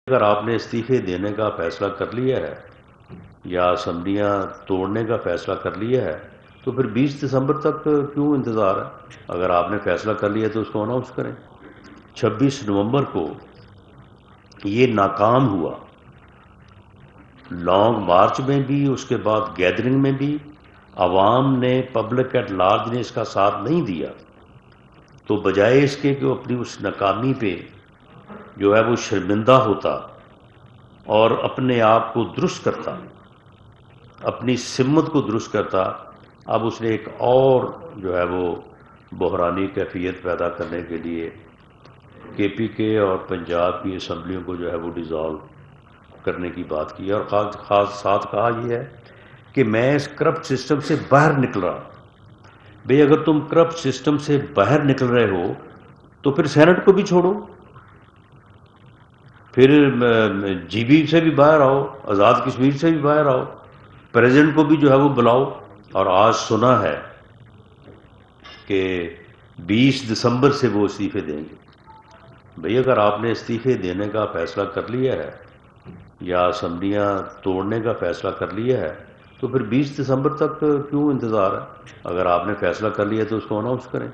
اگر آپ نے استعفے دینے کا فیصلہ کر لیا ہے یا اسمبلیاں توڑنے کا فیصلہ کر لیا ہے تو پھر 20 دسمبر تک کیوں انتظار ہے؟ اگر آپ نے فیصلہ کر لیا تو اس کو اناؤنس کریں۔ 26 نومبر کو یہ ناکام ہوا، لانگ مارچ میں بھی، اس کے بعد گیدرنگ میں بھی عوام نے، پبلک ایٹ لارج نے اس کا ساتھ نہیں دیا، تو بجائے اس کے کہ وہ اپنی اس ناکامی پہ جو ہے وہ شرمندہ ہوتا اور اپنے آپ کو درست کرتا، اپنی سمت کو درست کرتا، اب اس نے ایک اور جو ہے وہ بحرانی کیفیت پیدا کرنے کے لیے کے پی کے اور پنجاب کی اسمبلیوں کو جو ہے وہ ڈیزالو کرنے کی بات کی، اور خاص ساتھ کہا یہ ہے کہ میں اس کرپٹ سسٹم سے باہر نکل رہا۔ بھئی اگر تم کرپٹ سسٹم سے باہر نکل رہے ہو تو پھر سینٹ کو بھی چھوڑو، پھر جی بی سے بھی باہر آؤ، آزاد کشمیر سے بھی باہر آؤ، پریزیڈنٹ کو بھی جو ہے وہ بلاؤ۔ اور آج سنا ہے کہ 20 دسمبر سے وہ استعفے دیں گے۔ بھئی اگر آپ نے استعفے دینے کا فیصلہ کر لیا ہے یا اسمبلیاں توڑنے کا فیصلہ کر لیا ہے تو پھر 20 دسمبر تک کیوں انتظار ہے؟ اگر آپ نے فیصلہ کر لیا تو اس کو اناؤنس کریں۔